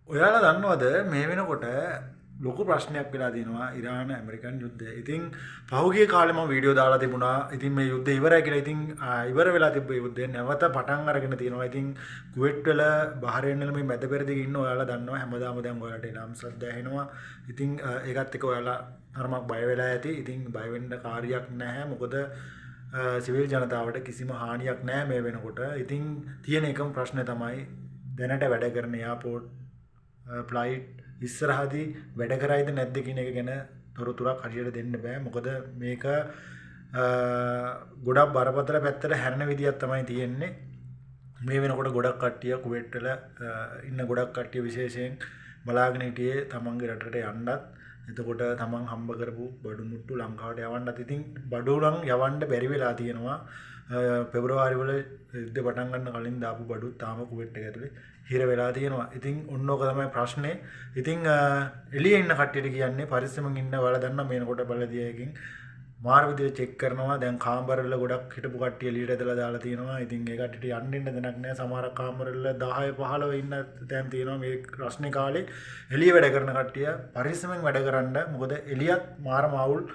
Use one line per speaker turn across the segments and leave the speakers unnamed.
ඔයාලා දන්නවද මේ වෙනකොට ලොකු ප්‍රශ්නයක් වෙලා තියෙනවා ඉරාන ඇමරිකන් යුද්ධය. ඉතින් පහුගිය කාලේ මම වීඩියෝ දාලා තිබුණා. ඉතින් මේ යුද්ධය ඉවරයි කියලා. ඉතින් ඉවර වෙලා තිබ්බ යුද්ධය නැවත පටන් අරගෙන තියෙනවා. ඉතින් කුවේට් වල බහරේන් වල මේ මැද පෙරදිග ඉන්න ඔයාලා දන්නවා හැමදාම දැන් ඔයාලට එනම් සද්ද ඇහෙනවා. ඉතින් ඒකත් එක්ක ඔයාලා තරමක් බය වෙලා ඇති. ඉතින් බය වෙන්න කාර්යයක් නැහැ. මොකද සිවිල් ජනතාවට කිසිම හානියක් නැහැ මේ වෙනකොට. ඉතින් තියෙන එකම ප්‍රශ්නේ තමයි දැනට වැඩ කරන එයාපෝට් ෆ්ලයිට් ඉස්සරහදී වැඩ කරයිද නැද්ද කියන එක ගැන තොරතුරක් හරියට දෙන්න බෑ. මොකද මේක ගොඩක් බරපතල පැත්තට හැරෙන විදියක් තමයි තියෙන්නේ. මේ වෙනකොට ගොඩක් කට්ටිය කුවේට් වල ඉන්න ගොඩක් කට්ටිය විශේෂයෙන් බලාගෙන හිටියේ තමන්ගේ රටට යන්නත්. එතකොට තමන් හම්බ කරපු බඩු මුට්ටු ලංකාවට යවන්නත්. ඉතින් බඩු නම් යවන්න බැරි වෙලා තියෙනවා. පෙබරවාරි වල යුද්ධ පටන් ගන්න කලින් දාපු බඩු තාම කුවේට් එක ඇතුලේ හිර වෙලා තියෙනවා. ඉතින් ඔන්න ඕක තමයි ප්‍රශ්නේ. ඉතින් එළියේ ඉන්න කට්ටියට කියන්නේ පරිස්සමෙන් ඉන්න ඔයාලා දන්නා මේනකොට බලදියකින් මාර විදිහට චෙක් කරනවා. දැන් කාමරවල ගොඩක් හිටපු කට්ටිය එළියට ඇදලා දාලා තියෙනවා. ඉතින් ඒ කට්ටියට යන්න ඉන්න දෙයක් නැහැ. සමහර කාමරවල 10 15 ඉන්න තැන් තියෙනවා. මේ රස්නේ කාලේ එළිය වැඩ කරන කට්ටිය පරිස්සමෙන් වැඩ කරන්න. මොකද එළියත් මාර මාවුල්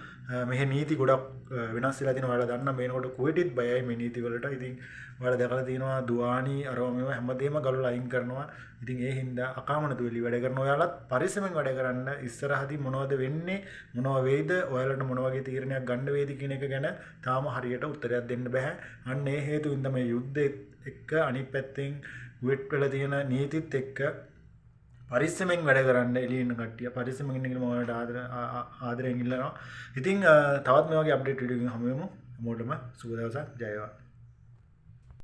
මෙහි නීති ගොඩක් වෙනස් වෙලා තියෙනවා. ඔයාලා දන්නා මේනකොට කුවේටිත් බයයි මේ නීති වලට. ඉතින් ඔයාලා දැකලා තියෙනවා දුවානි අරව මේව හැමදේම ගලවලා අයින් කරනවා. ඉතින් ඒ හින්දා අකාමනතු වෙලි වැඩ කරන ඔයාලත් පරිස්සමෙන් වැඩ කරන්න. ඉස්සරහදී මොනවද වෙන්නේ මොනව වෙයිද ඔයාලට මොන වගේ තීරණයක් ගන්න වෙයිද කියන එක ගැන තාම හරියට උත්තරයක් දෙන්න බෑ. අන්න ඒ හේතුවෙන් තමයි යුද්ධෙත් එක්ක අනිත් පැත්තෙන් කුවේට් වල තියෙන නීතිත් එක්ක පරිස්සමෙන් වැඩ කරන්න එළියේ ඉන්න කට්ටිය පරිස්සමෙන් ඉන්න කියලා මම ඔයාලට ආදරයෙන් ඉල්ලනවා. ඉතින් තවත් මේ වගේ අප්ඩේට් වීඩියෝ එකකින් හමු වෙමු. හැමෝටම සුබ දවසක්. ජය වේවා.